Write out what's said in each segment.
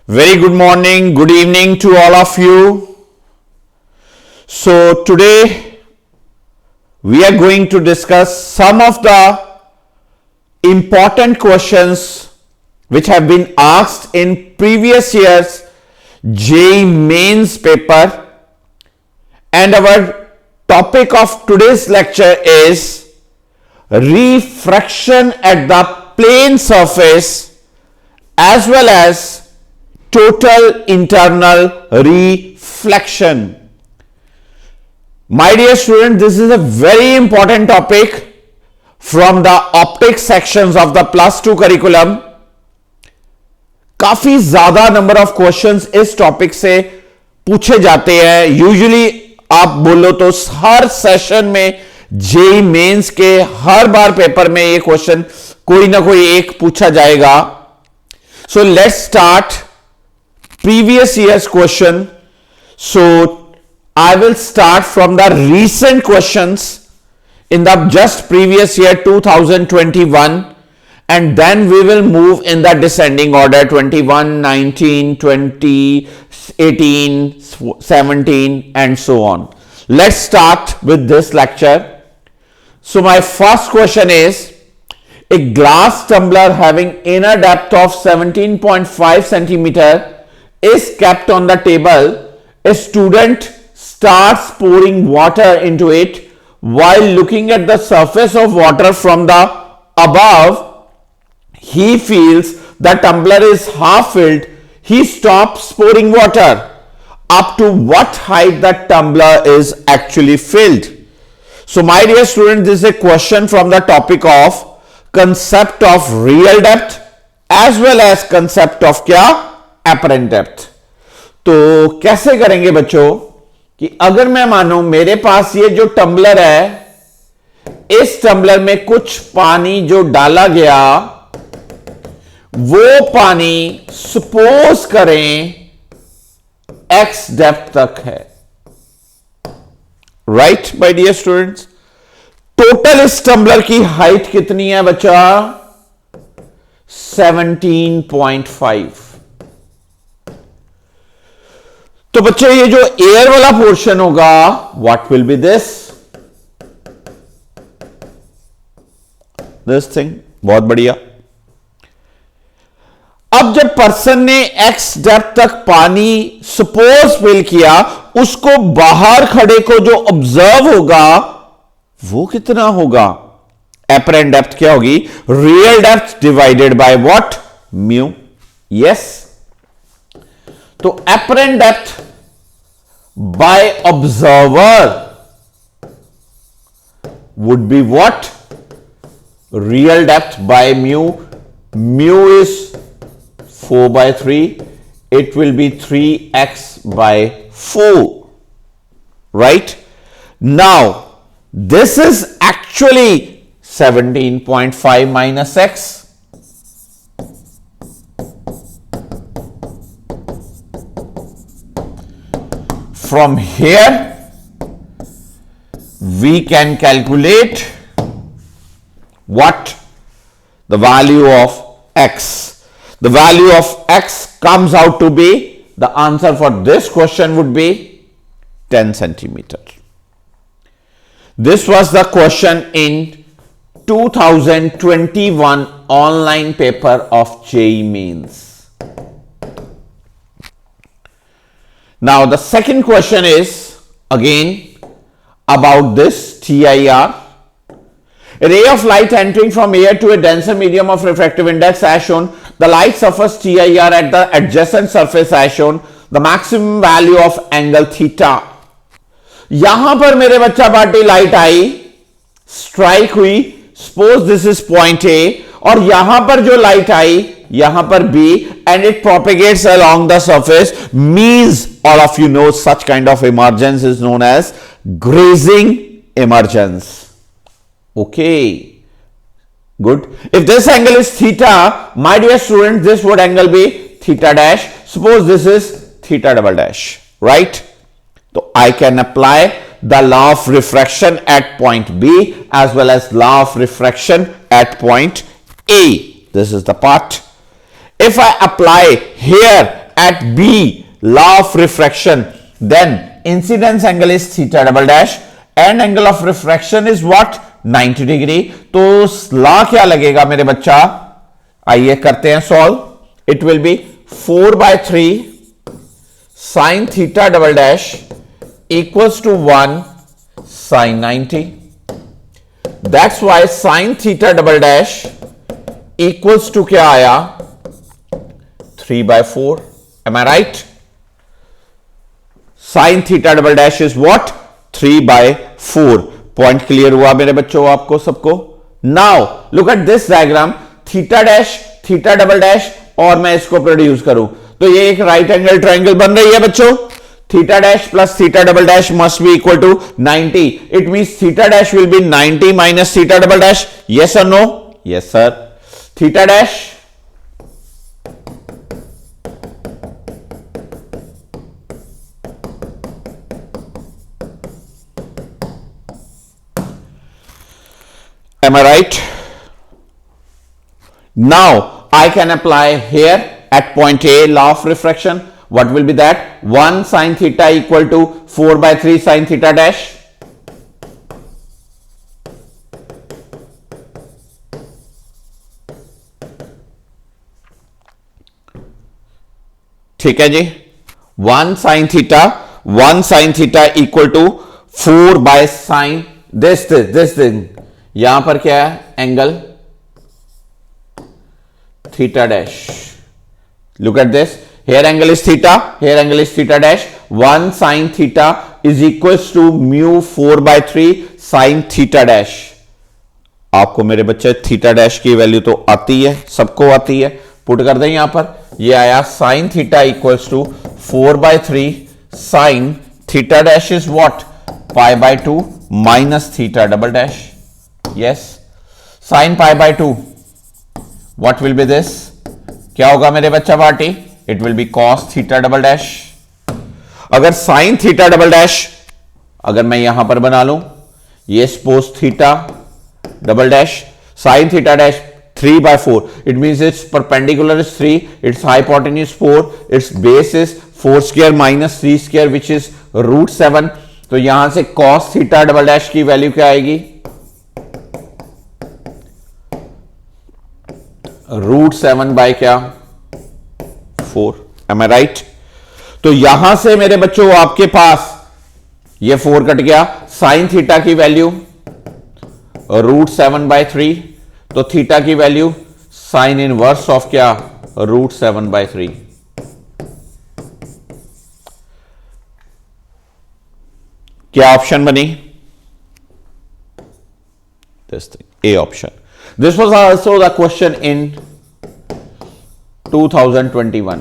Very good morning, good evening to all of you. So, today we are going to discuss some of the important questions which have been asked in previous years JEE mains paper, and our topic of today's lecture is refraction at the plane surface as well as total internal reflection. My dear student, this is a very important topic from the optics sections of the +2 curriculum. काफी ज्यादा number of questions इस topic से पूछे जाते हैं. Usually आप बोलो तो हर सेशन में जेईई मेंस के हर बार पेपर में ये क्वेश्चन कोई ना कोई एक पूछा जाएगा. So let's start previous year's question. So I will start from the recent questions in the just previous year 2021, and then we will move in the descending order 21, 19, 20, 18, 17 and so on. Let's start with this lecture. So my first question is, a glass tumbler having inner depth of 17.5 centimeter is kept on the table. A student starts pouring water into it. While looking at the surface of water from the above, he feels the tumbler is half filled. He stops pouring water. Up to what height the tumbler is actually filled? So my dear student, this is a question from the topic of concept of real depth as well as concept of क्या apparent depth. तो कैसे करेंगे बच्चों कि अगर मैं मानूं मेरे पास ये जो टम्बलर है, इस टम्बलर में कुछ पानी जो डाला गया, वो पानी सपोज करें x डेप्थ तक है. Right my dear students, total इस टम्बलर की हाइट कितनी है बच्चा? 17.5. तो बच्चे ये जो एयर वाला पोर्शन होगा, what will be this thing. बहुत बढ़िया. अब जब पर्सन ने एक्स डेप्थ तक पानी सपोज फिल किया, उसको बाहर खड़े को जो ऑब्जर्व होगा वो कितना होगा? एपरेंट डेप्थ क्या होगी? Real depth divided by what? Mu. Yes. तो apparent depth by observer would be what? Real depth by mu. Mu is 4/3. It will be 3x by 4. Right? Now, this is actually 17.5 minus x. From here we can calculate what? The value of x. The value of x comes out to be, the answer for this question would be 10 centimeter. This was the question in 2021 online paper of JEE mains. Now the second question is again about this TIR. A ray of light entering from air to a denser medium of refractive index as shown. The light suffers TIR at the adjacent surface as shown. The maximum value of angle theta. यहां पर मेरे बच्चा party light आई, strike हुई, suppose this is point A, और यहां पर जो light आई यहां पर B, and it propagates along the surface, means all of you know such kind of emergence is known as grazing emergence. Okay, good. If this angle is theta, my dear student, this would angle be theta dash. Suppose this is theta double dash, right? So I can apply the law of refraction at point B as well as law of refraction at point A. This is the part. If I apply here at B, law of refraction, then incidence angle is theta double dash and angle of refraction is what? 90 degree. तो law क्या लगेगा मेरे बच्चा? आइए करते हैं solve. It will be 4/3 sine theta double dash equals to 1 sine 90। That's why sine theta double dash equals to क्या आया? 3/4। Am I right? Sine theta double dash is what? 3/4। Point clear हुआ मेरे बच्चों आपको सबको? Now look at this diagram, theta dash theta double dash और मैं इसको प्रोड्यूस करूं तो ये एक राइट एंगल ट्राइंगल बन रही है बच्चों। Theta dash plus theta double dash must be equal to 90। It means theta dash will be 90 minus theta double dash. Yes or no? Yes sir. Theta dash am I right? Now I can apply here at point A law of refraction. What will be that? 1 sin theta equal to 4/3 sin theta dash. ठीक है जी। 1 sin theta equal to 4 by sin this thing। यहां पर क्या है? Angle theta dash. Look at this, here angle is theta, here angle is theta dash. 1 sine theta is equals to mu 4/3 sine theta dash. आपको मेरे बच्चे theta dash की value तो आती है, सबको आती है। पुट कर दें यहां पर, ये आया sine theta equals to 4/3 sine theta dash is what? π/2 minus theta double dash. Yes, sine π/2 what will be this? क्या होगा मेरे बच्चा party? It will be cos theta double dash. अगर साइन थीटा डबल डैश अगर मैं यहां पर बना लूं, ये suppose theta double dash sine theta dash 3/4, it means its perpendicular is 3, its hypotenuse 4, its base is 4 square minus 3 square which is √7। तो यहां से cos थीटा डबल डैश की वैल्यू क्या आएगी? √7 बाय क्या? 4। Am I right? तो यहां से मेरे बच्चों आपके पास ये 4 कट गया, साइन थीटा की वैल्यू √7/3, तो थीटा की वैल्यू साइन इनवर्स ऑफ क्या? √7/3। क्या ऑप्शन बनी? This thing, A option. This was also the question in 2021।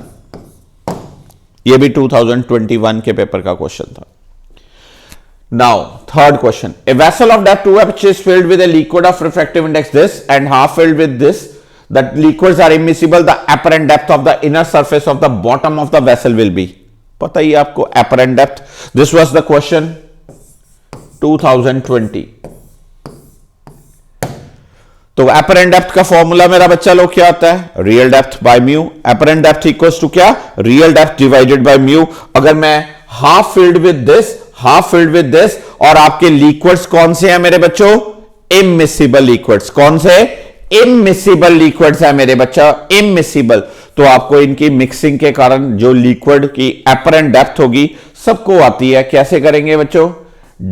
ये भी 2021 के पेपर का क्वेश्चन था। Now, third question. A vessel of depth 2h is filled with a liquid of refractive index this and half filled with this. That liquids are immiscible. The apparent depth of the inner surface of the bottom of the vessel will be. पता ही आपको apparent depth. This was the question 2020. तो apparent depth का formula मेरा बच्चा लोग क्या आता है? Real depth by mu. Apparent depth equals to क्या? Real depth divided by mu. अगर मैं half filled with this, half filled with this, और आपके लिक्विड्स कौन से हैं मेरे बच्चों? Immiscible liquids. कौन से? इमिसिबल लिक्विड्स है मेरे बच्चा, इमिसिबल। तो आपको इनकी मिक्सिंग के कारण जो लिक्विड की अपरेंट डेप्थ होगी सबको आती है। कैसे करेंगे बच्चों?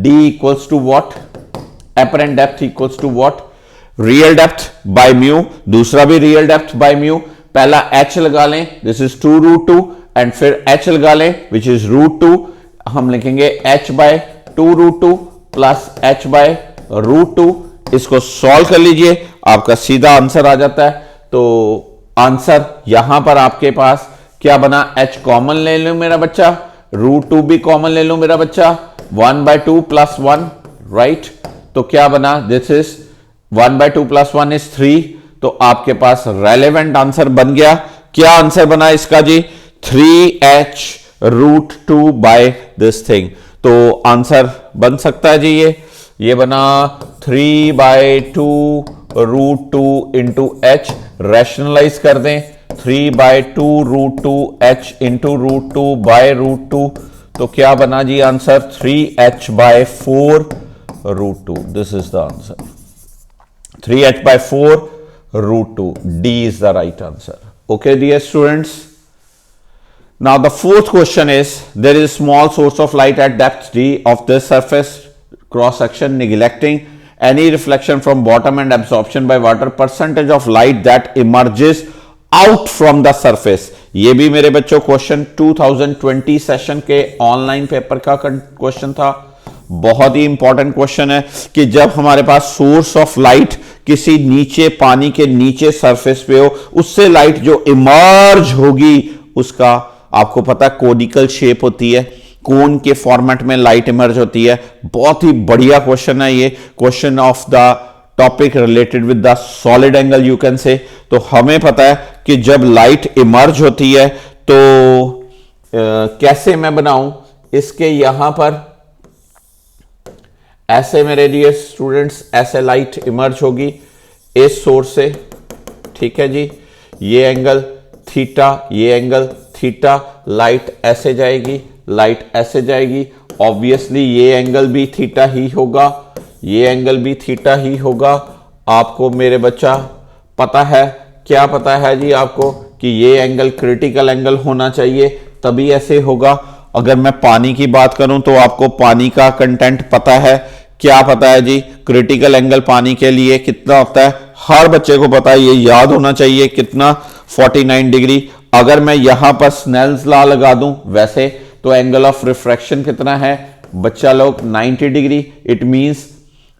D equals to what? Apparent depth equals to what? Real depth by mu. दूसरा भी रियल डेप्थ बाय म्यू। पहला h लगा लें, दिस इज 2√2, एंड फिर h लगा लें विच इज √2। हम लिखेंगे h/2√2 प्लस h/√2। इसको सॉल्व कर लीजिए, आपका सीधा आंसर आ जाता है। तो आंसर यहां पर आपके पास क्या बना? h कॉमन ले लो मेरा बच्चा, √2 भी कॉमन ले लो मेरा बच्चा, 1/2 प्लस 1, राइट? तो क्या बना? This is 1/2 plus 1 is 3। तो आपके पास रेलेवेंट आंसर बन गया। क्या आंसर बना इसका जी? 3h√2 by this thing. तो आंसर बन सकता है जी ये बना 3/2 √2 इंटू h। रैशनलाइज कर दें 3/2√2h इंटू √2/√2, तो क्या बना जी answer 3h/4√2। This is the answer 3h/4√2। D is the right answer. Okay dear students, now the fourth question is, there is a small source of light at depth d of this surface cross section, neglecting any reflection from bottom and absorption by water, percentage of light that emerges out from the surface। ये भी मेरे बच्चों question 2020 session के online paper का question था। बहुत ही important question है कि जब हमारे पास सोर्स ऑफ लाइट किसी नीचे पानी के नीचे सरफेस पे हो, उससे लाइट जो इमर्ज होगी उसका आपको पता कोनिकल शेप होती है, कोन के फॉर्मेट में लाइट इमर्ज होती है। बहुत ही बढ़िया क्वेश्चन है ये, question of the topic related with the solid angle you can say. तो हमें पता है कि जब लाइट इमर्ज होती है तो कैसे मैं बनाऊं इसके यहां पर, ऐसे मेरे डियर स्टूडेंट्स ऐसे लाइट इमर्ज होगी इस सोर्स से, ठीक है जी। ये एंगल थीटा, ये एंगल थीटा, लाइट ऐसे जाएगी, लाइट ऐसे जाएगी, ऑब्वियसली ये एंगल भी थीटा ही होगा, ये एंगल भी थीटा ही होगा। आपको मेरे बच्चा पता है, क्या पता है जी आपको कि ये एंगल क्रिटिकल एंगल होना चाहिए, तभी ऐसे होगा। अगर मैं पानी की बात करूं तो आपको पानी का कंटेंट पता है, क्या पता है जी क्रिटिकल एंगल पानी के लिए कितना होता है, हर बच्चे को पता है, ये याद होना चाहिए कितना, 49 डिग्री। अगर मैं यहां पर स्नेल्स लॉ लगा दूं वैसे तो एंगल ऑफ रिफ्रैक्शन कितना है बच्चा लोग, 90 degree. It means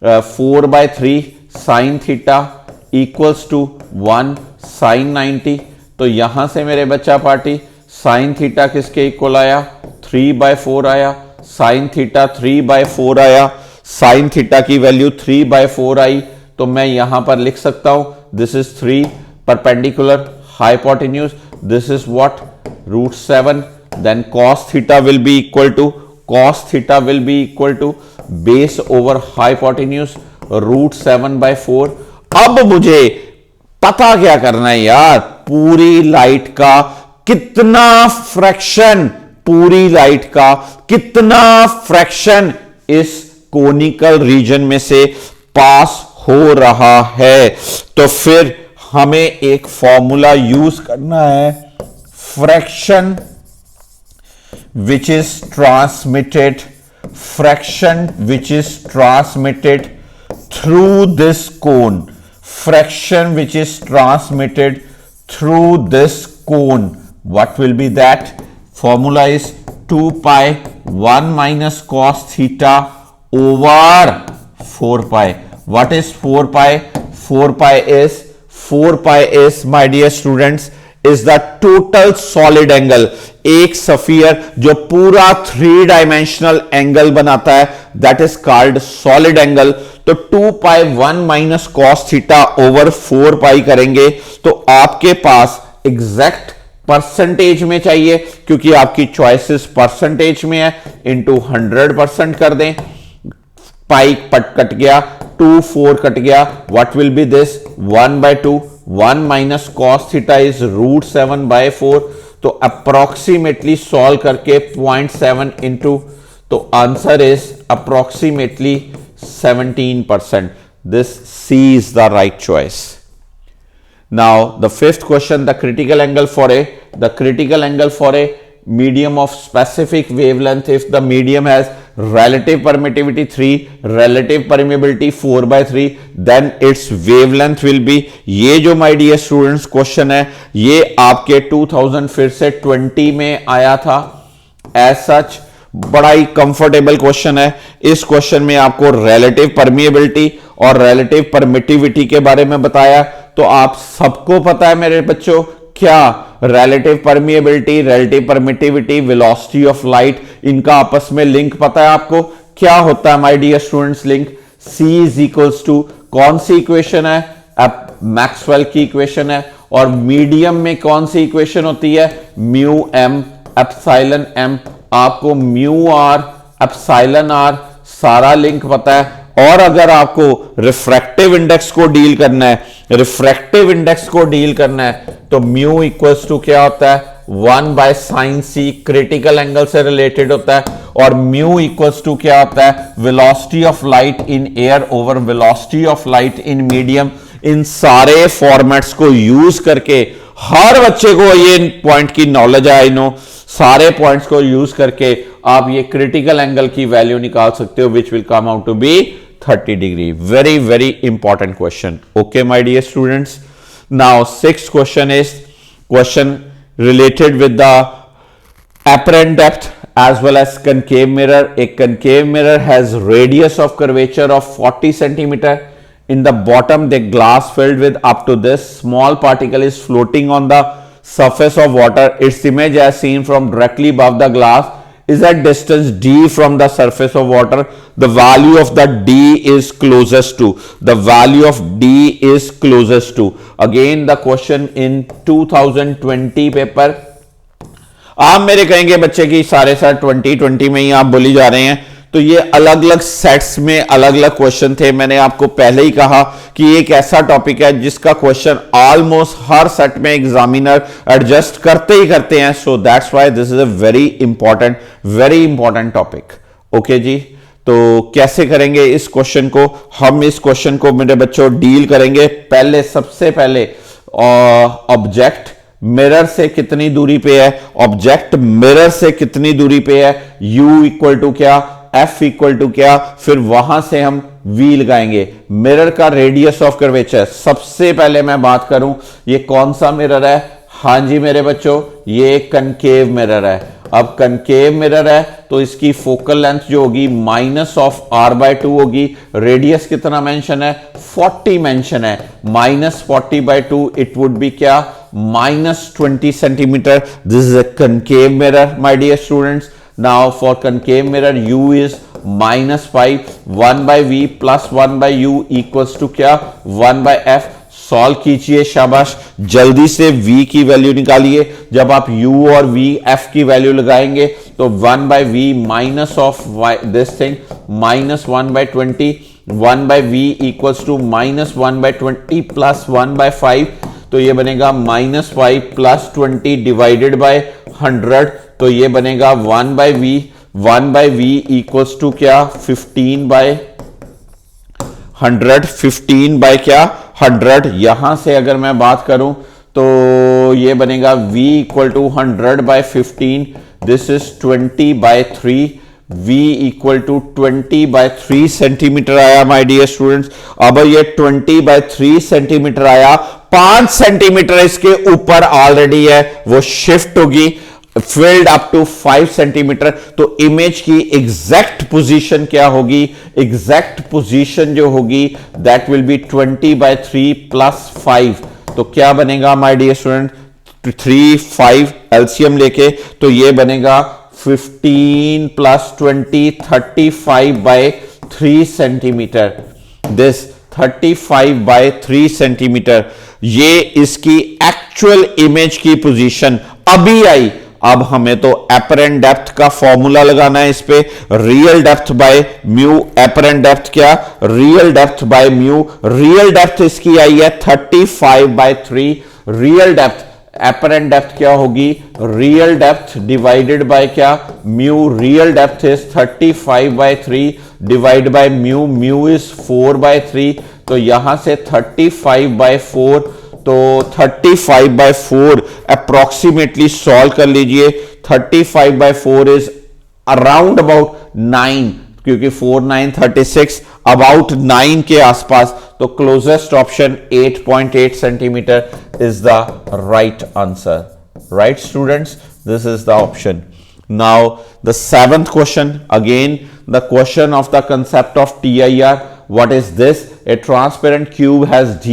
4/3 sine theta equals to 1 sine 90। तो यहां से मेरे बच्चा पार्टी साइन थीटा किसके इक्वल आया, 3/4 आया, साइन थीटा 3/4 आया, साइन थीटा की वैल्यू 3/4 आई। तो मैं यहां पर लिख सकता हूं this is 3 perpendicular hypotenuse, this is what √7, then cos theta will be equal to base over hypotenuse √7/4। अब मुझे पता क्या करना है यार, पूरी लाइट का कितना फ्रैक्शन, पूरी लाइट का कितना फ्रैक्शन इस कोनिकल रीजन में से पास हो रहा है। तो फिर हमें एक फॉर्मूला यूज करना है, fraction which is transmitted, fraction which is transmitted through this cone, fraction which is transmitted through this cone, what will be that, formula is 2π1 minus cos theta over 4π। what is 4π? 4π is my dear students is the total solid angle। एक sphere जो पूरा 3 dimensional angle बनाता है that is called solid angle. तो 2π1 minus cos theta over 4π करेंगे तो आपके पास exact percentage में चाहिए, क्योंकि आपकी चॉइसेस परसेंटेज में है, इनटू 100% कर दें, पाई पट कट गया, 2 4 कट गया, what will be this 1/2, 1 minus cos theta is √7/4। तो अप्रोक्सीमेटली सॉल्व करके 0.7 इंटू, तो answer is approximately 17%। This C is the right choice. Now the fifth question, the critical angle for a medium of specific wavelength if the medium has relative permittivity 3, relative permeability 4/3, then its wavelength will be। ये जो my dear students question है ये आपके 2020 में आया था। As such बड़ा ही comfortable question है। इस क्वेश्चन में आपको रिलेटिव परमिएबिलिटी और रिलेटिव परमिटिविटी के बारे में बताया। तो आप सबको पता है मेरे बच्चों क्या, relative permeability, relative permittivity, velocity of light, इनका आपस में लिंक पता है आपको। क्या होता है my dear students link, C is equals to कौन सी इक्वेशन है, मैक्सवेल की इक्वेशन है। और मीडियम में कौन सी इक्वेशन होती है, म्यू एम एप्सिलॉन एम। आपको म्यू आर एप्सिलॉन आर सारा लिंक पता है। और अगर आपको रिफ्रैक्टिव इंडेक्स को डील करना है, रिफ्रैक्टिव इंडेक्स को डील करना है तो म्यू इक्वल्स टू क्या होता है 1/sin(c), क्रिटिकल एंगल से रिलेटेड होता है, और म्यू इक्वल्स टू क्या होता है velocity of light in air over velocity of light in medium. इन सारे फॉर्मेट्स को यूज करके हर बच्चे को ये पॉइंट की नॉलेज है, आई नो, सारे पॉइंट्स को यूज करके आप ये क्रिटिकल एंगल की वैल्यू निकाल सकते हो which will come out to be 30 degree. Very very important question. Okay my dear students, now sixth question is question related with the apparent depth as well as concave mirror. A concave mirror has radius of curvature of 40 centimeter. In the bottom, the glass filled with up to this small particle is floating on the surface of water. Its image as seen from directly above the glass is at distance d from the surface of water. The value of the d is closest to. The value of d is closest to. Again the question in 2020 paper. आप मेरे कहेंगे बच्चे की सारे 2020 में ही आप बोली जा रहे हैं, तो ये अलग अलग सेट्स में अलग अलग क्वेश्चन थे। मैंने आपको पहले ही कहा कि एक ऐसा टॉपिक है जिसका क्वेश्चन ऑलमोस्ट हर सेट में एग्जामिनर एडजस्ट करते ही करते हैं। So that's why this is a very important topic. Okay जी, तो कैसे करेंगे इस क्वेश्चन को? हम इस क्वेश्चन को मेरे बच्चों डील करेंगे सबसे पहले ऑब्जेक्ट मिरर से कितनी दूरी पे है, ऑब्जेक्ट मिरर से कितनी दूरी पे है, u इक्वल टू क्या, f इक्वल टू क्या, फिर वहां से हम v लगाएंगे। मिरर का रेडियस ऑफ कर्वेचर, सबसे पहले मैं बात करूं ये कौन सा मिरर है? हाँ जी मेरे बच्चों, ये कनकेव मिरर है। अब कनकेव मिरर है तो इसकी फोकल लेंथ जो होगी माइनस ऑफ r/2 होगी। रेडियस कितना मेंशन है? 40 मेंशन है। -40/2 इट वुड बी क्या? -20 centimetre. This is a concave mirror my dear students. Now for concave mirror u is -5, 1/v plus 1/u equals to क्या? 1/f। Solve कीजिए, शाबाश, जल्दी से v की वैल्यू निकालिए। जब आप u और v f की वैल्यू लगाएंगे तो 1/v minus of this thing -1/20, 1/v equals to -1/20 plus 1/5, तो ये बनेगा -5 प्लस 20 डिवाइडेड बाय 100, तो ये बनेगा 1/v इक्वल्स टू क्या? 15/100, 15 बाय क्या? 100। यहां से अगर मैं बात करूं तो ये बनेगा v equal to 100/15, this is 20/3, v equal to 20/3 centimetre आया माय डियर स्टूडेंट्स। अब ये 20/3 सेंटीमीटर आया, 5 सेंटीमीटर इसके ऊपर ऑलरेडी है, वो शिफ्ट होगी filled up to 5 सेंटीमीटर। तो इमेज की एग्जैक्ट पोजीशन क्या होगी? एग्जैक्ट पोजीशन जो होगी दैट विल बी 20/3 प्लस 5, तो क्या बनेगा माय डियर स्टूडेंट? 3, 5 एलसीएम लेके तो ये बनेगा 15 प्लस 20, 35/3 सेंटीमीटर। दिस 35/3 सेंटीमीटर, ये इसकी एक्चुअल इमेज की पोजीशन अभी आई। अब हमें तो एपरेंट डेप्थ का फॉर्मूला लगाना है इस पे, real depth by mu. Apparent depth क्या? Real depth by mu. Real depth इसकी आई है 35/3। रियल डेप्थ, एपरेंट डेप्थ क्या होगी? रियल डेप्थ डिवाइडेड बाय क्या? Mu. Real depth is 35/3 divide by mu. Mu is 4/3, तो यहां से 35/4, तो 35/4 अप्रोक्सीमेटली सॉल्व कर लीजिए। 35/4 इज अराउंड अबाउट 9, क्योंकि 4 9 36, अबाउट 9 के आसपास। तो closest option 8.8 centimetre is the right answer. Right students, this is the option. Now the 7th question, again the question of the concept of TIR. What is this? A transparent cube has G.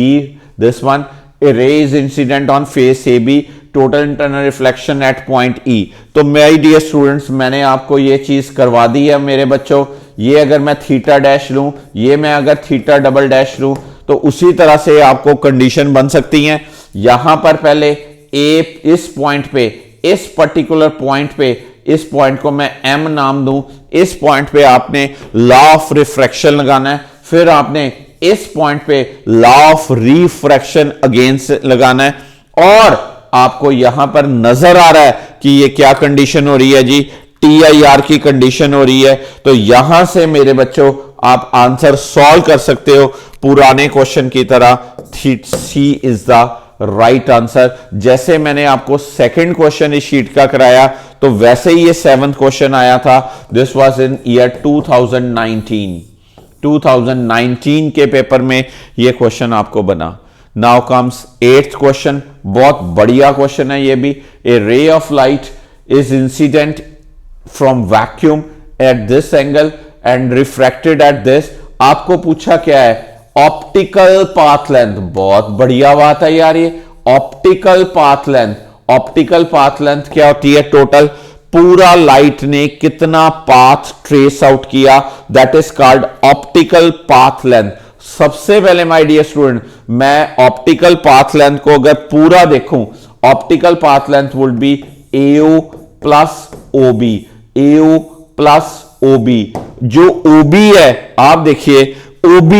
This one, a ray is incident on face AB. Total internal reflection at point E. तो my dear students, मैंने आपको ये चीज करवा दी है मेरे बच्चों। ये अगर मैं थीटा डैश लूं, ये मैं अगर थीटा डबल डैश लूं, तो उसी तरह से आपको कंडीशन बन सकती है। यहां पर पहले A इस पॉइंट पे, इस पर्टिकुलर पॉइंट पे, इस पॉइंट को मैं M नाम दूं। इस पॉइंट पे आपने लॉ ऑफ रिफ्रैक्शन लगाना है, फिर आपने इस पॉइंट पे लॉ ऑफ रिफ्रैक्शन अगेंस्ट लगाना है, और आपको यहां पर नजर आ रहा है कि ये क्या कंडीशन हो रही है जी, TIR की कंडीशन हो रही है। तो यहां से मेरे बच्चों आप आंसर सॉल्व कर सकते हो पुराने क्वेश्चन की तरह। सी इज द राइट आंसर। जैसे मैंने आपको सेकंड क्वेश्चन इस शीट का कराया तो वैसे ही ये 7th क्वेश्चन आया था। दिस वाज इन ईयर 2019 के पेपर में ये क्वेश्चन आपको बना। नाउ कम्स 8th क्वेश्चन, बहुत बढ़िया क्वेश्चन है ये भी। A ray of light is incident from vacuum at this angle and refracted at this. आपको पूछा क्या है, ऑप्टिकल पाथ लेंथ। बहुत बढ़िया बात है यार ये, optical path length. Optical path length क्या होती है, टोटल पूरा लाइट ने कितना पाथ ट्रेस आउट किया, that is called optical path length. सबसे पहले माय डियर स्टूडेंट, मैं ऑप्टिकल पाथ लेंथ को अगर पूरा देखूं, optical path length would be AO plus OB, AO plus OB। जो OB है आप देखिए, OB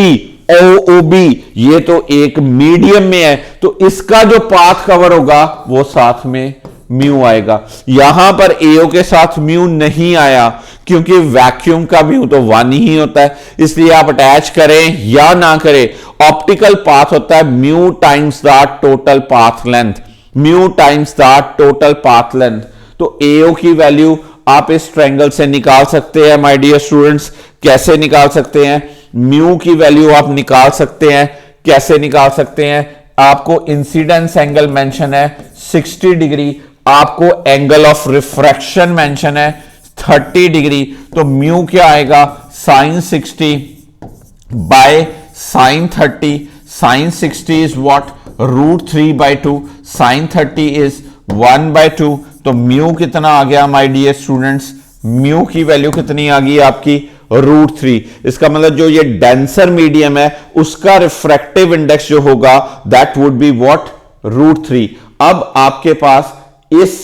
ये तो एक मीडियम में है, तो इसका जो पाथ कवर होगा वो साथ में म्यू आएगा। यहां पर AO के साथ म्यू नहीं आया क्योंकि वैक्यूम का म्यू तो 1 ही होता है, इसलिए आप अटैच करें या ना करें, ऑप्टिकल पाथ होता है mu times the total path length, mu times the total path length. तो AO की वैल्यू आप इस ट्रायंगल से निकाल सकते हैं माय डियर स्टूडेंट्स। कैसे निकाल सकते हैं, म्यू की वैल्यू आप निकाल सकते हैं। कैसे निकाल सकते हैं, आपको इंसिडेंस एंगल मेंशन है 60 डिग्री, आपको एंगल ऑफ रिफ्रैक्शन मेंशन है 30 डिग्री, तो म्यू क्या आएगा, sine 60 by sine 30। Sine 60 is what, √3/2, sine 30 is 1/2। तो म्यू कितना आ गया माय डियर स्टूडेंट्स, म्यू की वैल्यू कितनी आ गई आपकी, √3। इसका मतलब जो ये डेंसर मीडियम है उसका रिफ्रैक्टिव इंडेक्स जो होगा दैट वुड बी व्हाट, √3। अब आपके पास इस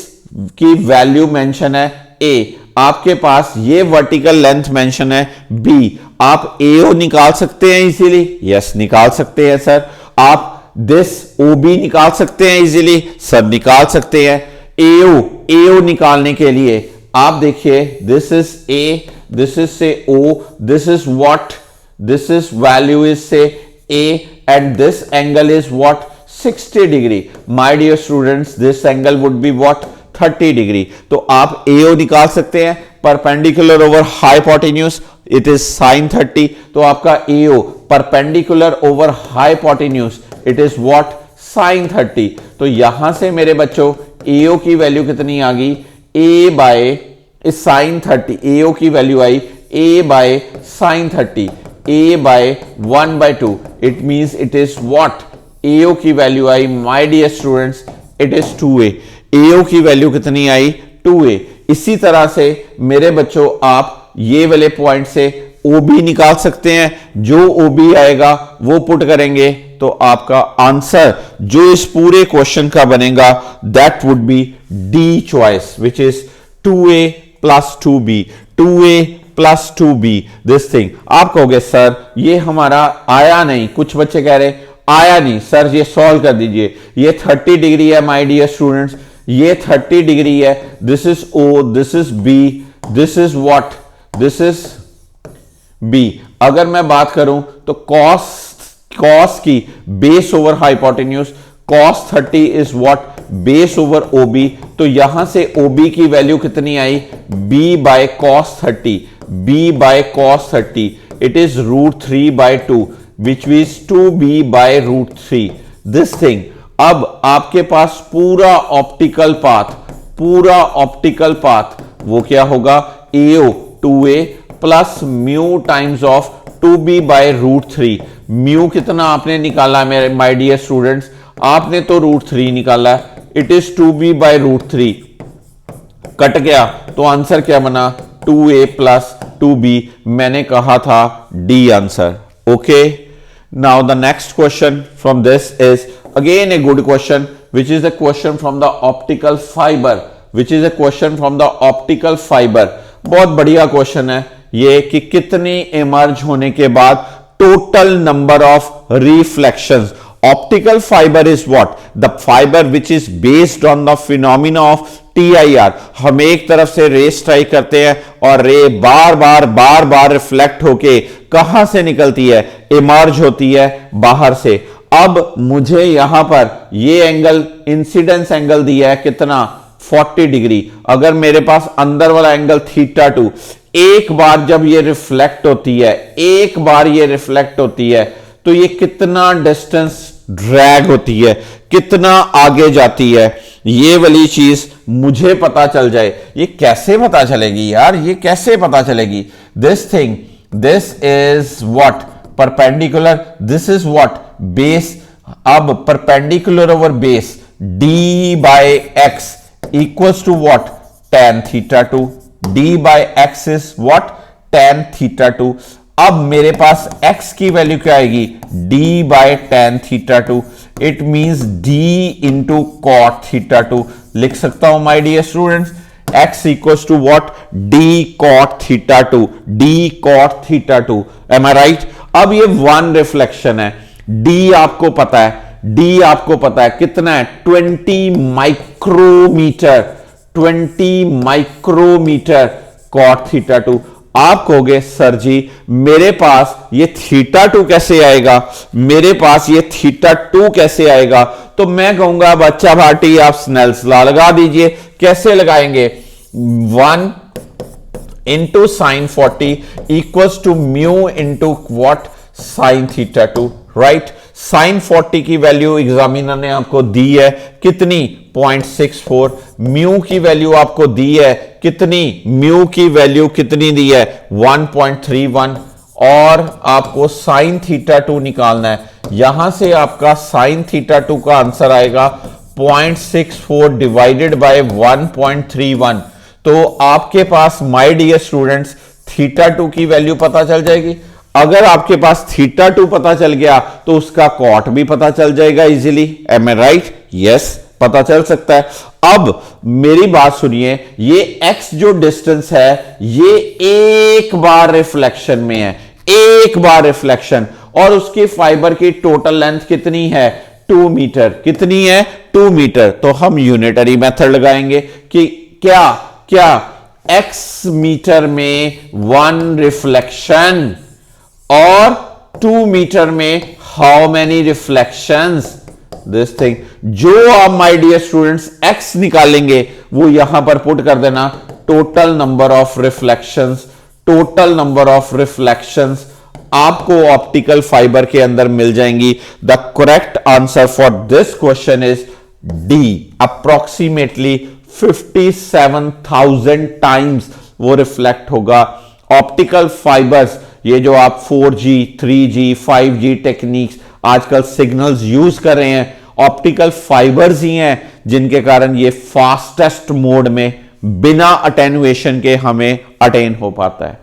की वैल्यू मेंशन है A, आपके पास ये वर्टिकल लेंथ मेंशन है B। आप AO निकाल सकते हैं इजीली, यस निकाल सकते हैं सर। आप दिस OB निकाल सकते हैं इजीली, सर निकाल सकते हैं। AO निकालने के लिए आप देखिए, this is A, this is say O, this is what, this is value is say A, and this angle is what, 60 degree. My dear students, this angle would be what, 30 degree. तो आप AO निकाल सकते हैं, perpendicular over hypotenuse, it is sin 30. तो आपका AO perpendicular over hypotenuse, it is what, sin 30. तो यहां से मेरे बच्चों AO की वैल्यू कितनी आ गई, A बाय साइन 30, AO की वैल्यू आई A by sine 30, A by 1/2। It means it is what, AO की वैल्यू आई my dear students, it is 2A। AO की वैल्यू कितनी आई, 2A। इसी तरह से मेरे बच्चों आप ये वाले पॉइंट से OB निकाल सकते हैं, जो OB आएगा वो पुट करेंगे तो आपका आंसर जो इस पूरे क्वेश्चन का बनेगा that would be D choice, which is 2A plus 2B, 2A plus 2B, this thing. आप कहोगे सर ये हमारा आया नहीं, कुछ बच्चे कह रहे आया नहीं सर, ये सॉल्व कर दीजिए। ये 30 डिग्री है माय डियर स्टूडेंट्स, ये 30 डिग्री है, this is O, this is B, this is what, this is B। अगर मैं बात करूं तो कॉस की base over hypotenuse, cos 30 is what, base over OB। तो यहां से OB की वैल्यू कितनी आई, B by cos 30, B by cos 30, it is √3/2 which means 2B by √3, this thing. अब आपके पास पूरा ऑप्टिकल पाथ वो क्या होगा, AO 2A plus mu times of 2B by √3। Mu कितना आपने निकाला मेरे माय डियर स्टूडेंट्स, आपने तो √3 निकाला, it is 2B by √3, cut गया तो आंसर क्या बना, 2A प्लस 2B। मैंने कहा था D answer. Okay, now the next question from this is again a good question, which is a question from the optical fibre, बहुत बढ़िया question है ये कि कितनी इमर्ज होने के बाद total number of reflections, Optical fiber is what? The fiber which is based on the phenomena of TIR. हम एक तरफ से रे स्ट्राइक करते हैं और रे बार बार रिफ्लेक्ट होके कहां से निकलती है? इमर्ज होती है बाहर से। अब मुझे यहां पर ये एंगल इंसिडेंस एंगल दिया है कितना? 40 डिग्री। अगर मेरे पास अंदर वाला एंगल θ2, एक बार जब ये रिफ्लेक्ट होती है, एक बार ये रिफ्लेक्ट होती है, तो ये कितना डिस्टेंस ड्रैग होती है, कितना आगे जाती है, ये वाली चीज मुझे पता चल जाए। ये कैसे पता चलेगी यार? ये कैसे पता चलेगी? This thing, this is what? Perpendicular, this is what? Base. अब perpendicular over base d by x equals to what? tan θ2। d by x is what? tan θ2। अब मेरे पास x की वैल्यू क्या आएगी? d by tan θ2। It means d into cot θ2। लिख सकता हूं my dear students, x equals to what? d cot θ2। d cot θ2। Am I right? अब ये वन रिफ्लेक्शन है, d आपको पता है, d आपको पता है कितना है? 20 माइक्रोमीटर। 20 micrometer cot θ2। आप कहोगे सर जी मेरे पास ये θ2 कैसे आएगा, मेरे पास ये θ2 कैसे आएगा? तो मैं कहूंगा बच्चा भाटी आप स्नेल्स लॉ लगा दीजिए। कैसे लगाएंगे? 1 into sine 40 equals to mu into what? Sine θ2, right? Sine 40 की वैल्यू एग्जामिनर ने आपको दी है कितनी? 0.64। म्यू की वैल्यू आपको दी है कितनी? म्यू की वैल्यू कितनी दी है? 1.31। और आपको साइन θ2 निकालना है। यहां से आपका साइन θ2 का आंसर आएगा 0.64 डिवाइडेड बाय 1.31। तो आपके पास माय डियर स्टूडेंट्स θ2 की वैल्यू पता चल जाएगी। अगर आपके पास θ2 पता चल गया तो उसका कॉट भी पता चल जाएगा easily. M I right? Yes, पता चल सकता है। अब मेरी बात सुनिए, ये x जो डिस्टेंस है ये एक बार रिफ्लेक्शन में है, एक बार रिफ्लेक्शन, और उसकी फाइबर की टोटल लेंथ कितनी है? 2 मीटर। कितनी है? 2 मीटर। तो हम यूनिटरी मेथड लगाएंगे कि क्या क्या x मीटर में 1 रिफ्लेक्शन और 2 मीटर में how many reflections? This thing. जो आप माय डियर स्टूडेंट्स x निकालेंगे वो यहां पर पुट कर देना, total number of reflections. Total number of reflections आपको ऑप्टिकल फाइबर के अंदर मिल जाएंगी। The correct answer for this question is D. Approximately 57,000 times वो रिफ्लेक्ट होगा। ऑप्टिकल फाइबर्स, ये जो आप 4G 3G 5G टेक्निक्स आजकल सिग्नल्स यूज कर रहे हैं, ऑप्टिकल फाइबर्स ही हैं जिनके कारण ये फास्टेस्ट मोड में बिना अटेन्युएशन के हमें अटेन हो पाता है।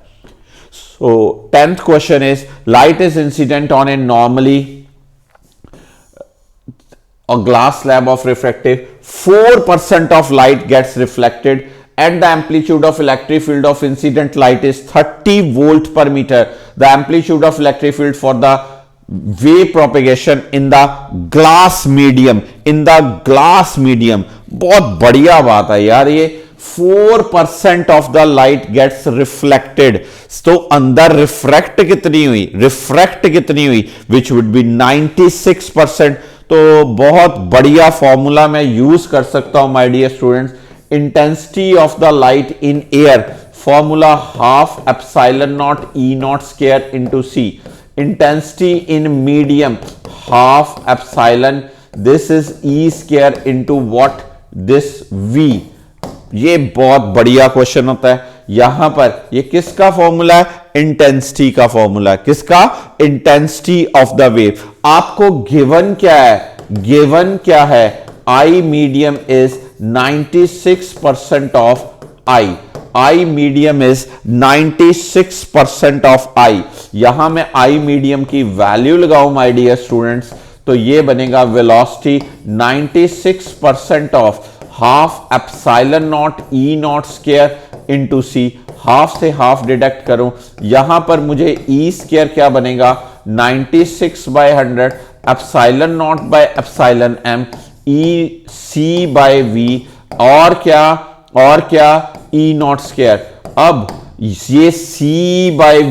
सो 10th question is light is incident on A normally a glass slab of refractive, 4% of light gets reflected and the amplitude of electric field of incident light is 30 volt per meter. The amplitude of electric field for the wave propagation in the glass medium, in the glass medium। बहुत बढ़िया बात है यार, ये 4% of the light gets reflected. तो अंदर refract कितनी हुई? रिफ्रैक्ट कितनी हुई? Which would be 96%। तो बहुत बढ़िया फॉर्मूला मैं यूज कर सकता हूं my dear students. Intensity of the light in air, formula half epsilon naught E naught square into C. Intensity in medium half epsilon, this is E square into what? This V. ये बहुत बढ़िया question होता है। यहां पर ये किसका formula है? इंटेंसिटी का फॉर्मूला। किसका? Intensity of the wave. आपको गिवन क्या है? गिवन क्या है? I medium is 96% of I. I medium is 96% of I. यहां मैं आई मीडियम की वैल्यू लगाऊं माय डियर स्टूडेंट्स, तो ये बनेगा velocity 96% of half epsilon naught E naught square into C. Half से हाफ डिडक्ट करूं, यहां पर मुझे ई स्क्वायर क्या बनेगा? 96/100 epsilon naught by epsilon M E C by we और क्या ई नॉट स्क्वायर। अब ये सी बाय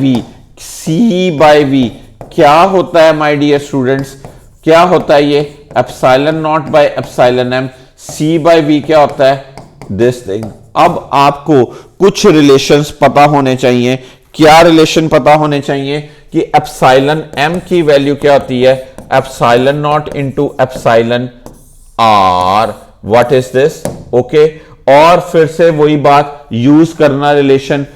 वी क्या होता है माय डियर स्टूडेंट्स, क्या होता है ये epsilon naught by epsilon M C by V क्या होता है दिस थिंग। अब आपको कुछ रिलेशंस पता होने चाहिए। क्या रिलेशन पता होने चाहिए कि एप्सिलॉन एम की वैल्यू क्या होती है epsilon naught into epsilon R, what is this, okay. और फिर से वही बात यूज करना रिलेशन,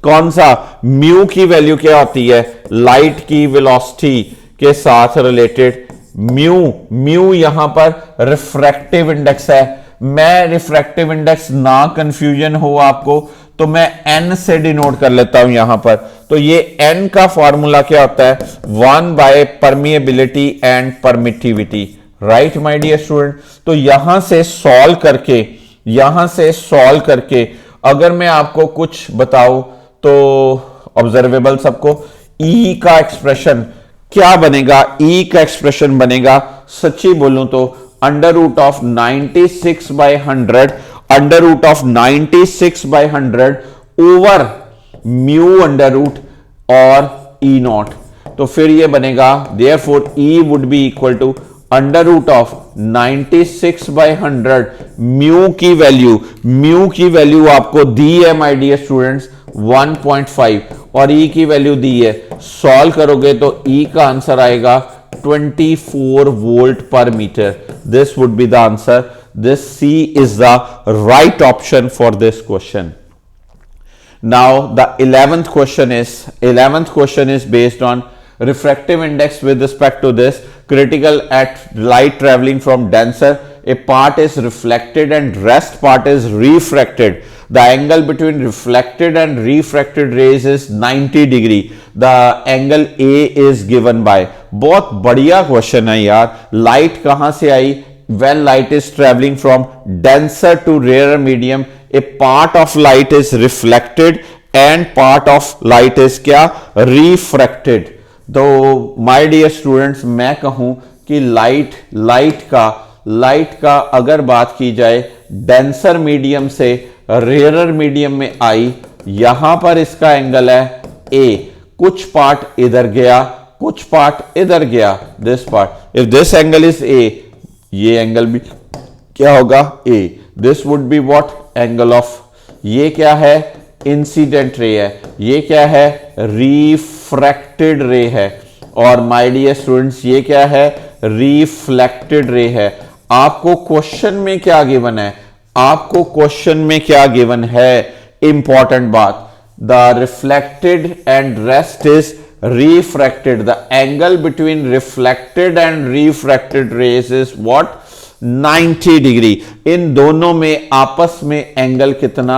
कौन सा म्यू की वैल्यू क्या होती है लाइट की वेलोसिटी के साथ रिलेटेड। म्यू यहां पर रिफ्रैक्टिव इंडेक्स है। मैं रिफ्रैक्टिव इंडेक्स ना कंफ्यूजन हो आपको तो मैं n से डिनोट कर लेता हूं यहां पर। तो ये n का फॉर्मूला क्या होता है 1 by permeability and permittivity, right my dear student. तो यहां से सॉल्व करके अगर मैं आपको कुछ बताऊं तो ऑब्जर्वेबल सबको E का एक्सप्रेशन क्या बनेगा, E का एक्सप्रेशन बनेगा सच्ची बोलूं तो under root of 96 by 100 over mu under root और E नॉट। तो फिर ये बनेगा therefore E would be equal to under root of 96 by 100 mu की वैल्यू आपको दी है माय डियर स्टूडेंट्स 1.5 और E की वैल्यू दी है। सॉल्व करोगे तो E का आंसर आएगा 24 volt per metre. This would be the answer. This C is the right option for this question. Now the 11th question is based on refractive index with respect to this critical at light traveling from denser. A part is reflected and rest part is refracted. The angle between reflected and refracted rays is 90 degree. The angle A is given by. बहुत बढ़िया question है यार। Light कहां से आई? When light is traveling from denser to rarer medium, a part of light is reflected and part of light is क्या refracted। तो my dear students मैं कहूं कि लाइट का अगर बात की जाए डेंसर मीडियम से रेयर मीडियम में आई, यहां पर इसका एंगल है A, कुछ पार्ट इधर गया कुछ पार्ट इधर गया, this part. If this angle is A, ये एंगल भी क्या होगा A। This would be what angle of, ये क्या है इंसिडेंट रे है, ये क्या है रिफ्रैक्टेड रे है और माय डियर स्टूडेंट्स ये क्या है रिफ्लेक्टेड रे है। आपको क्वेश्चन में क्या गिवन है इंपॉर्टेंट बात, the reflected and rest is refracted. The angle between reflected and refracted rays is what 90 degree. इन दोनों में आपस में एंगल कितना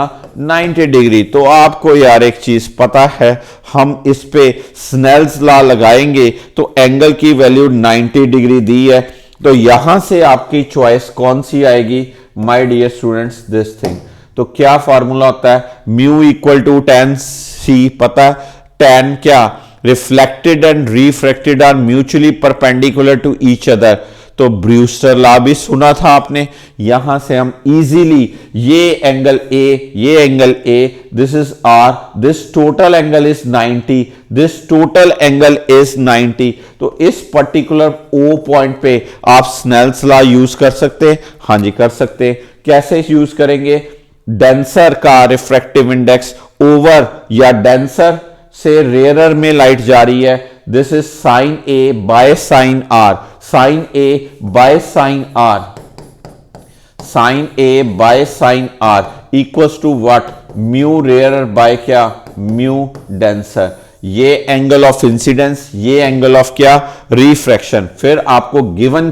90 डिग्री। तो आपको यार एक चीज पता है, हम इस पे स्नेल्स लॉ लगाएंगे तो एंगल की वैल्यू 90 डिग्री दी है। तो यहां से आपकी चॉइस कौन सी आएगी my dear students this thing. तो क्या फॉर्मूला होता है mu equal to tan C, पता tan क्या reflected and refracted are mutually perpendicular to each other. तो ब्रूस्टर लॉ भी सुना था आपने। यहां से हम इजीली ये angle A, this is R, this total angle is 90, this total angle is 90। तो इस पर्टिकुलर O पॉइंट पे आप स्नेल्स लॉ यूज कर सकते हैं। हाँ जी कर सकते हैं। कैसे यूज करेंगे? डेंसर का रिफ्रैक्टिव इंडेक्स ओवर या डेंसर से रेयरर में लाइट जा रही है, this is sine A by sine R, sine A by sine R, sine A by sine R equals to what mu rarer by क्या mu denser. ये angle of incidence, ये angle of क्या refraction. फिर आपको given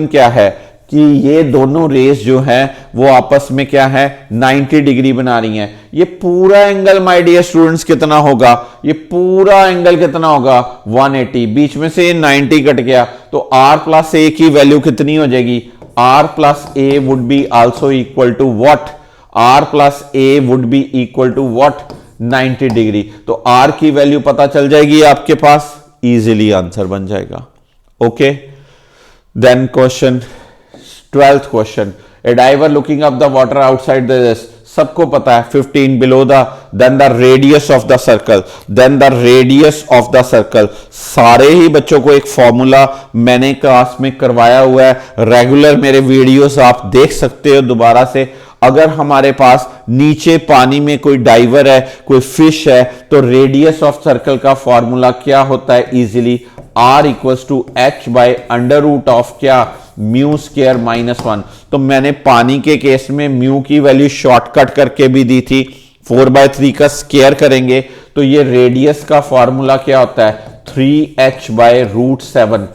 क्या है कि ये दोनों रेस जो हैं वो आपस में क्या है 90 डिग्री बना रही हैं। ये पूरा एंगल माय डियर स्टूडेंट्स कितना होगा, ये पूरा एंगल कितना होगा 180, बीच में से 90 कट गया तो R प्लस A की वैल्यू कितनी हो जाएगी R plus A would be also equal to what R plus A would be equal to what 90 degree. तो R की वैल्यू पता चल जाएगी आपके पास, इजीली आंसर बन जाएगा। Okay, then question 12th question, a diver looking up the water outside the, सबको पता है 15 below the, then the radius of the circle, then the radius of the circle. सारे ही बच्चों को एक फॉर्मूला मैंने क्लास में करवाया हुआ है, रेगुलर मेरे वीडियोस आप देख सकते हो दोबारा से। अगर हमारे पास नीचे पानी में कोई डाइवर है, कोई फिश है, तो रेडियस ऑफ सर्कल का फॉर्मूला क्या होता है easily, R equals to H by under root of क्या, म्यू स्क्वायर -1। तो मैंने पानी के केस में म्यू की वैल्यू शॉर्टकट करके भी दी थी, 4/3 का स्क्वायर करेंगे तो ये रेडियस का फॉर्मूला क्या होता है, 3h by root 7,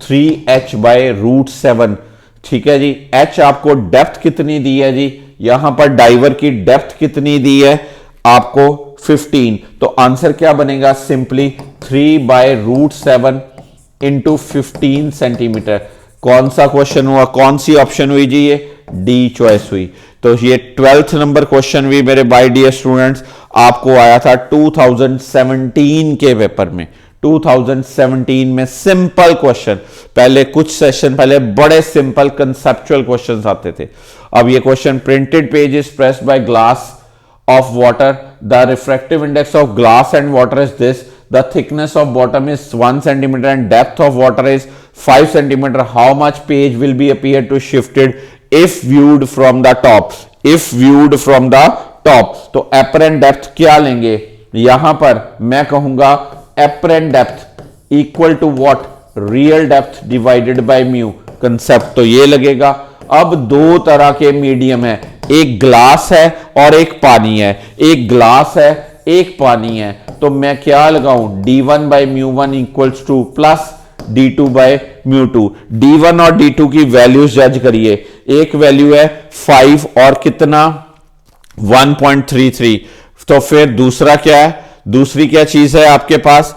3h by root 7। ठीक है जी, h आपको डेप्थ कितनी दी है जी, यहां पर डाइवर की डेप्थ कितनी दी है आपको 15, तो आंसर क्या बनेगा, सिंपली 3/√7 इंटू 15 सेंटीमीटर। कौन सा क्वेश्चन हुआ, कौन सी ऑप्शन हुई जी, ये डी चॉइस हुई। तो ये 12th नंबर क्वेश्चन भी मेरे बाय डियर स्टूडेंट्स आपको आया था 2017 के पेपर में। 2017 में सिंपल क्वेश्चन, पहले कुछ सेशन पहले बड़े सिंपल कंसेप्चुअल क्वेश्चंस आते थे। अब ये question, printed page is pressed by glass of water, the refractive index of glass and water is this, the thickness of bottom is 1 centimeter and depth of water is 5 centimeter, how much page will be appear to shifted if viewed from the top, if viewed from the top। तो apparent depth क्या लेंगे, यहां पर मैं कहूंगा apparent depth equal to what, real depth divided by mu, concept तो ये लगेगा। अब दो तरह के मीडियम है, एक ग्लास है और एक पानी है, एक ग्लास है एक पानी है, तो मैं क्या लगाऊं, d1 by μ1 equals to plus d2 by μ2। d1 और d2 की वैल्यूज जज करिए, एक वैल्यू है 5 और कितना 1.33, तो फिर दूसरा क्या है, दूसरी क्या चीज है आपके पास,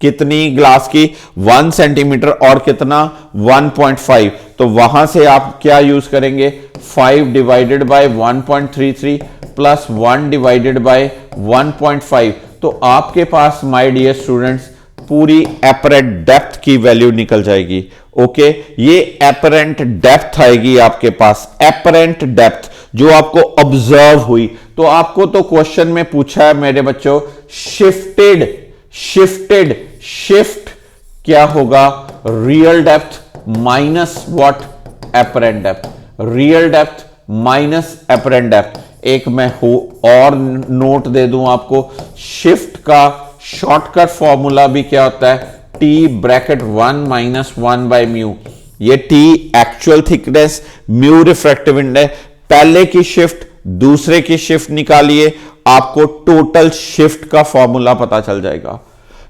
कितनी ग्लास की 1 सेंटीमीटर और कितना 1.5, तो वहां से आप क्या यूज करेंगे, 5 divided by 1.33 plus 1 divided by 1.5। तो आपके पास माय डियर स्टूडेंट्स पूरी एपरेंट डेप्थ की वैल्यू निकल जाएगी। ओके, ये एपरेंट डेप्थ आएगी आपके पास, एपरेंट डेप्थ जो आपको ऑब्जर्व हुई। तो आपको तो क्वेश्चन में पूछा है मेरे बच्चों, शिफ्टेड, शिफ्ट क्या होगा, real depth minus what, apparent depth, real depth minus apparent depth. एक मैं और नोट दे दूं आपको, शिफ्ट का शॉर्टकट फॉर्मूला भी क्या होता है, t bracket 1 minus 1 by mu. ये t actual thickness, mu refractive index, पहले की शिफ्ट दूसरे की शिफ्ट निकालिए, आपको टोटल शिफ्ट का फॉर्मूला पता चल जाएगा।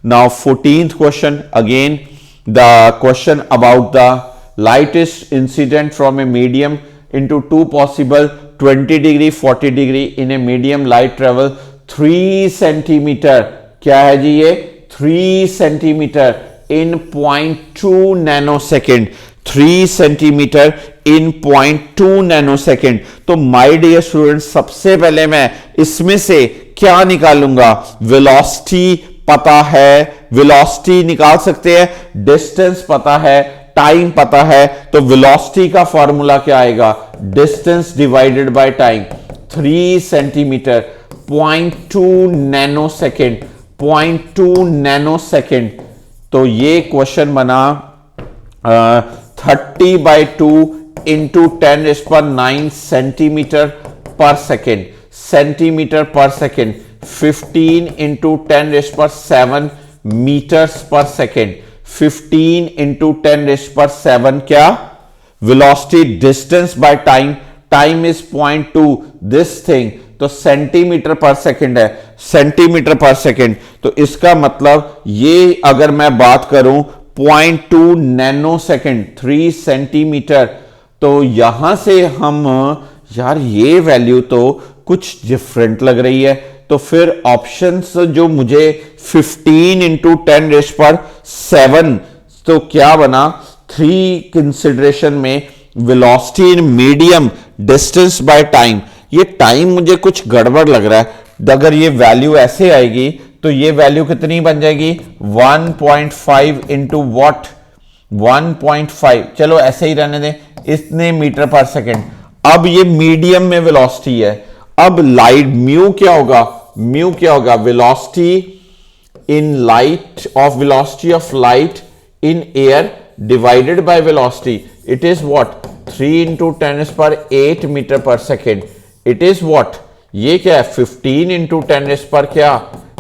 Now 14th question, again the question about the light is incident from a medium into two possible 20 degree 40 degree in a medium light travel 3 centimetre, क्या है जी ये 3 सेंटीमीटर इन 0.2 नैनो सेकेंड, 3 सेंटीमीटर इन 0.2 nano second. तो my dear student सबसे पहले मैं इसमें से क्या निकालूंगा, वेलोसिटी पता है, वेलोसिटी निकाल सकते हैं, डिस्टेंस पता है, टाइम पता है, तो वेलोसिटी का फॉर्मूला क्या आएगा, distance divided by time, 3 centimetre 0.2 nano second, 0.2 nano second. तो ये क्वेश्चन बना 30/2 इंटू 10⁹ सेंटीमीटर पर सेकेंड, सेंटीमीटर पर सेकेंड, 15 इंटू 10⁷ मीटर्स पर सेकेंड, 15 इंटू 10⁷ क्या, velocity, distance by time, time is 0.2 this thing, तो सेंटीमीटर पर सेकेंड है, सेंटीमीटर पर सेकेंड। तो इसका मतलब ये अगर मैं बात करूं 0.2 नैनो सेकेंड, 3 सेंटीमीटर, तो यहां से हम, यार ये वैल्यू तो कुछ डिफरेंट लग रही है, तो फिर ऑप्शंस जो मुझे 15 इंटू 10⁷, तो क्या बना, 3 कंसिडरेशन में velocity in medium, distance by time, ये टाइम मुझे कुछ गड़बड़ लग रहा है। अगर ये वैल्यू ऐसे आएगी तो ये वैल्यू कितनी बन जाएगी 1.5 इंटू वॉट 1.5, चलो ऐसे ही रहने दें, इतने मीटर पर सेकेंड। अब ये मीडियम में वेलोसिटी है, अब लाइट म्यू क्या होगा, म्यू क्या होगा, velocity in light of velocity of light in air divided by velocity, it is what 3 into 10 is per 8 meter per second, it is what, ये क्या है 15 into 10 is per क्या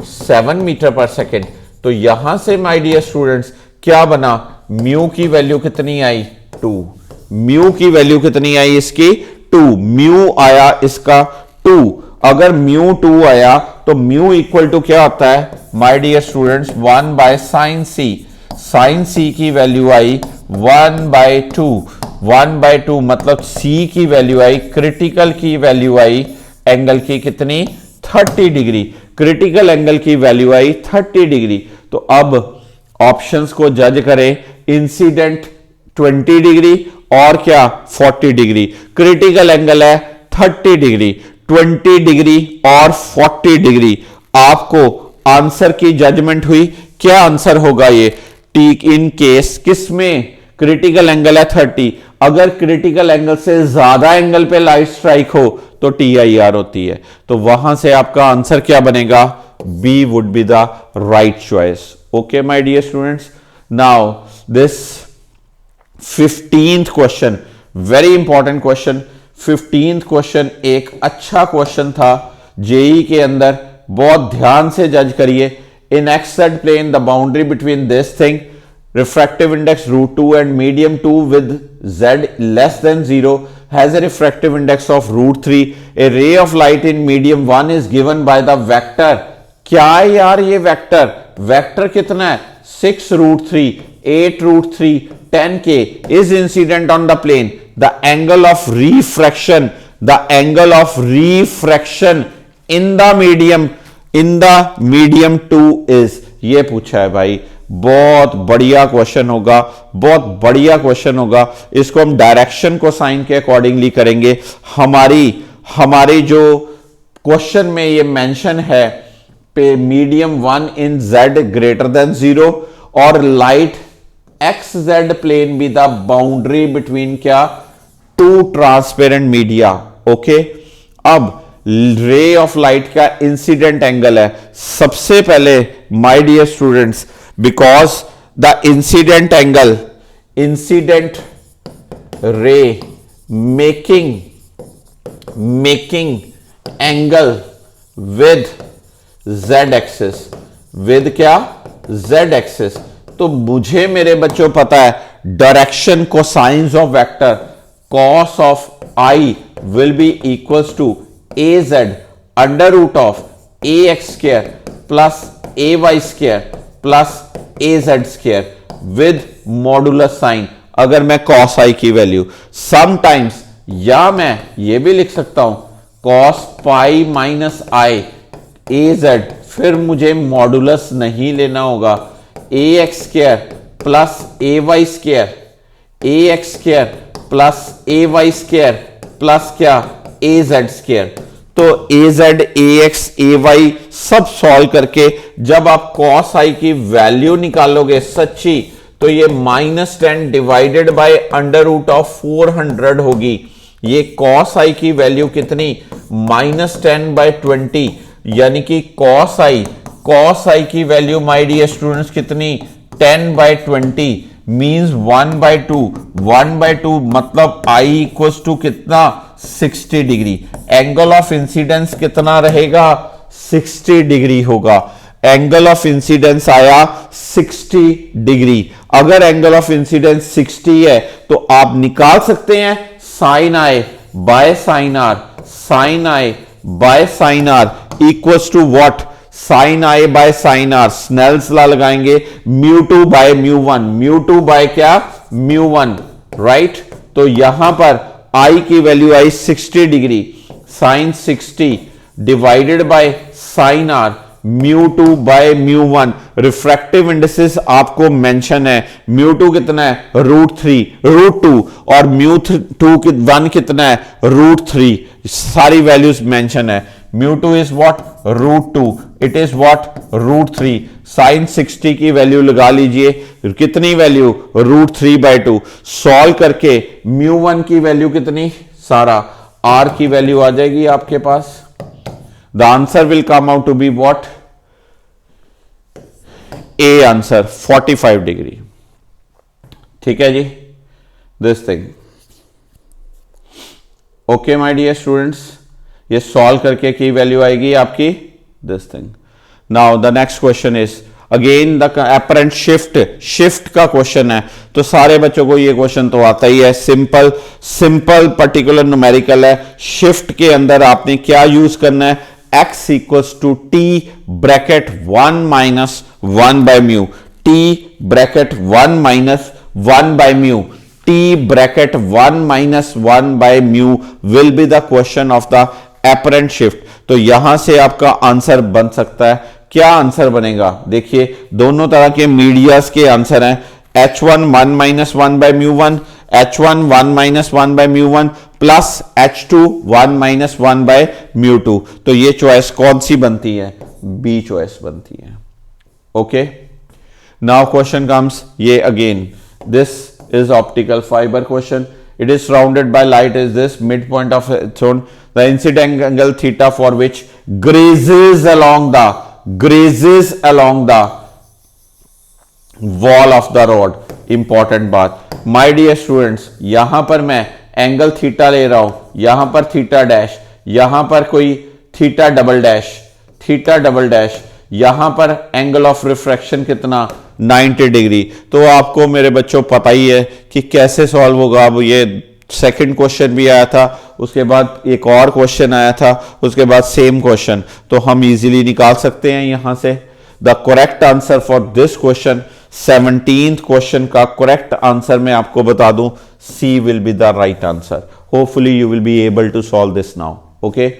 7 मीटर पर second. तो यहां से माय डियर स्टूडेंट्स क्या बना, म्यू की वैल्यू कितनी आई 2, म्यू की वैल्यू कितनी आई इसकी 2, म्यू आया इसका 2। अगर म्यू 2 आया तो म्यू इक्वल टू क्या होता है my dear students 1 by sine C, sine C की वैल्यू आई 1/2, 1/2 मतलब सी की वैल्यू आई, क्रिटिकल की वैल्यू आई एंगल की कितनी 30 डिग्री, क्रिटिकल एंगल की वैल्यू आई 30 डिग्री। तो अब ऑप्शंस को जज करें, इंसिडेंट 20 डिग्री और क्या 40 डिग्री, क्रिटिकल एंगल है 30 डिग्री, 20 डिग्री और 40 डिग्री। आपको आंसर की जजमेंट हुई, क्या आंसर होगा ये, टी इन केस किसमें क्रिटिकल एंगल है 30, अगर क्रिटिकल एंगल से ज्यादा एंगल पे लाइट स्ट्राइक हो तो TIR होती है। तो वहां से आपका आंसर क्या बनेगा, B would be the right choice. Okay my dear students, now this 15th question, very important question. 15th question एक अच्छा क्वेश्चन था जेई के अंदर, बहुत ध्यान से जज करिए। In XZ plane the boundary between this thing refractive index √2 and medium 2 with Z less than 0 has a refractive index of √3. A ray of light in medium 1 is given by the vector, क्या यार ये vector, vector कितना है 6√3, 8√3, 10K is incident on the plane. The angle of refraction, the angle of refraction in the medium 2 is, ये पूछा है भाई, बहुत बढ़िया क्वेश्चन होगा, बहुत बढ़िया क्वेश्चन होगा। इसको हम डायरेक्शन को साइन के अकॉर्डिंगली करेंगे। हमारी जो क्वेश्चन में ये मेंशन है पे medium 1 in Z greater than 0 और light XZ plane be the boundary between क्या 2 ट्रांसपेरेंट मीडिया। ओके, अब रे ऑफ लाइट का इंसिडेंट एंगल है। सबसे पहले my dear students, because the incident angle, incident ray making angle with Z axis, with क्या Z axis। तो मुझे मेरे बच्चों पता है direction cosines of vector cos of I will be equals to AZ under root of AX square plus AY square plus AZ square with modulus sine. अगर मैं cos I की वैल्यू समटाइम्स, या मैं ये भी लिख सकता हूं cos pi minus I AZ, फिर मुझे मॉडुलस नहीं लेना होगा, AX square plus AY square, AX square plus AY square plus क्या AZ स्क्वायर। तो AZ, AX, AY सब सॉल्व करके जब आप cos I की वैल्यू निकालोगे सच्ची, तो ये -10 divided by under root of 400 होगी। ये cos I की वैल्यू कितनी -10/20, यानी कि cos I की वैल्यू माय डियर स्टूडेंट्स कितनी 10/20 मींस 1/2, 1/2 मतलब I इक्वल्स टू कितना 60 डिग्री। एंगल ऑफ इंसिडेंस कितना रहेगा 60 डिग्री होगा। एंगल ऑफ इंसिडेंस आया 60 डिग्री। अगर एंगल ऑफ इंसिडेंस 60 है तो आप निकाल सकते हैं sine I by sine R, sine I by sine R equals to what, sine I by sine R, Snell's law लगाएंगे, μ2 बाय μ1, μ2 बाय क्या μ1, राइट। तो यहां पर I की वैल्यू आई 60 degree, sine 60 divided by sine R, μ2 by μ1। Refractive indices आपको mention है, μ2 कितना है √2 और μ1 कितना है √3, सारी वैल्यूज मेंशन है। μ2 is what √2, it is what √3। Sine 60 की वैल्यू लगा लीजिए, कितनी वैल्यू √3/2। सॉल्व करके μ1 की वैल्यू कितनी, सारा r की वैल्यू आ जाएगी आपके पास। The answer will come out to be what, A answer 45 degree. ठीक है जी, this thing. Okay my dear students, ये सॉल्व करके की वैल्यू आएगी आपकी this thing. Now the next question is again the apparent shift का क्वेश्चन है, तो सारे बच्चों को ये क्वेश्चन तो आता ही है। सिंपल पर्टिकुलर न्यूमेरिकल है। शिफ्ट के अंदर आपने क्या यूज करना है, x equals to T bracket 1 minus 1/μ, T bracket 1 minus 1/μ, T bracket 1 minus 1/μ will be the question of the apparent shift. तो यहां से आपका आंसर बन सकता है, क्या आंसर बनेगा, देखिए दोनों तरह के मीडियास के आंसर हैं। h1 1 minus 1/μ1, h1 1 minus 1/μ1 plus h2 1 minus 1/μ2। तो ये चॉइस कौन सी बनती है, बी चॉइस बनती है। ओके, नाउ क्वेश्चन कम्स, ये again this is optical fiber question. It is surrounded by light is this midpoint of its own. The incident angle theta for which grazes along the wall of the rod. Important बात, my dear students, यहां पर मैं angle theta ले रहा हूं, यहां पर theta dash, यहां पर कोई थीटा डबल डैश, यहां पर एंगल ऑफ रिफ्रैक्शन कितना 90 डिग्री। तो आपको मेरे बच्चों पता ही है कि कैसे सॉल्व होगा। अब ये सेकंड क्वेश्चन भी आया था, उसके बाद एक और क्वेश्चन आया था, उसके बाद सेम क्वेश्चन, तो हम इजीली निकाल सकते हैं यहां से। The correct answer for this question, 17th question का करेक्ट आंसर मैं आपको बता दूं, C will be the right answer. Hopefully you will be able to solve this now. Okay,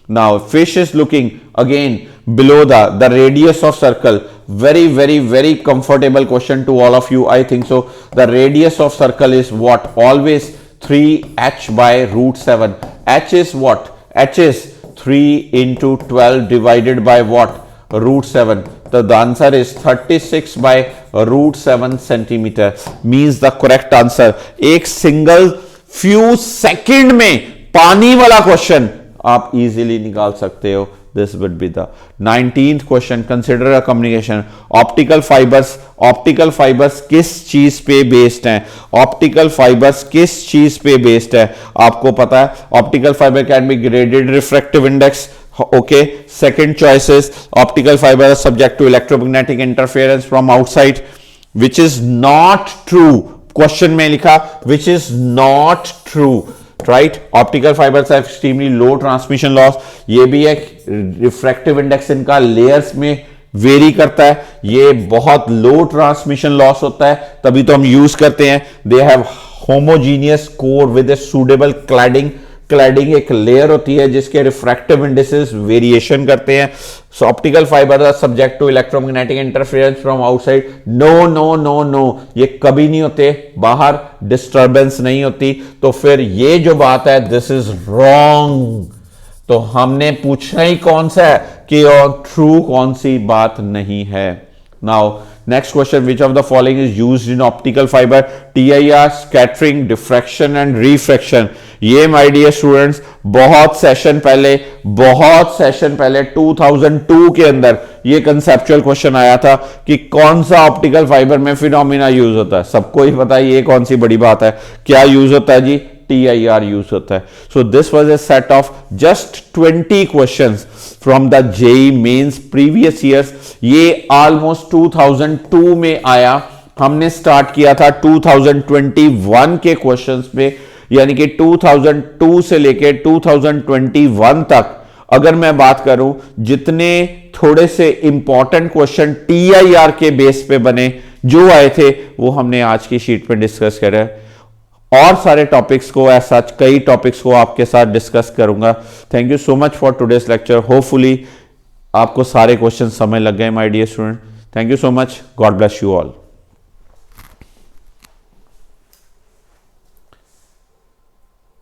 now fish is looking again below the radius of circle. Very comfortable question to all of you, I think so. The radius of circle is what, always 3h/√7. h is what, h is 3 into 12 divided by what, √7. So the answer is 36/√7 centimeter, means the correct answer। एक single few second में पानी वाला question आप easily निकाल सकते हो। This would be the 19th question. Consider a communication. Optical fibres किस चीज पे बेस्ड हैं, ऑप्टिकल फाइबर्स किस चीज पे बेस्ड है, आपको पता है। Optical fibre can be graded refractive index. Okay, second choice is optical fibre are subject to electromagnetic interference from outside, which is not true. Question में लिखा which is not true, right. Optical fibres have extremely low transmission loss. ये भी एक refractive index इनका layers में vary करता है, ये बहुत लो ट्रांसमिशन लॉस होता है, तभी तो हम यूज करते हैं। They have homogeneous core with a suitable cladding एक लेयर होती है जिसके रिफ्रैक्टिव इंडिसेस वेरिएशन करते हैं। So optical fibre are subject to electromagnetic interference from outside. No, ये कभी नहीं होते, बाहर डिस्टर्बेंस नहीं होती। तो फिर ये जो बात है दिस इज रॉन्ग। तो हमने पूछना ही कौन सा है कि ट्रू कौन सी बात नहीं है। Now next question, which of the following is used in optical fibre, TIR, scattering, diffraction and refraction. ये माय डियर स्टूडेंट्स बहुत सेशन पहले 2002 के अंदर ये कंसेप्चुअल क्वेश्चन आया था कि कौन सा ऑप्टिकल फाइबर में फिनोमिना यूज होता है। सबको ही पता है, ये कौन सी बड़ी बात है। क्या यूज होता है जी, TIR यूज होता है। So this was a set of just 20 questions from the JEE mains previous years. ये ऑलमोस्ट 2002 में आया, हमने स्टार्ट किया था 2021 के क्वेश्चंस पे, यानी कि 2002 से लेके 2021 तक अगर मैं बात करूं, जितने थोड़े से इंपॉर्टेंट क्वेश्चन TIR के बेस पे बने जो आए थे, वो हमने आज की शीट पे डिस्कस करा। और सारे टॉपिक्स को, ऐसा कई टॉपिक्स को आपके साथ डिस्कस करूंगा। Thank you so much for today's lecture. Hopefully आपको सारे क्वेश्चन समझ लग गए my dear student. Thank you so much. God bless you all.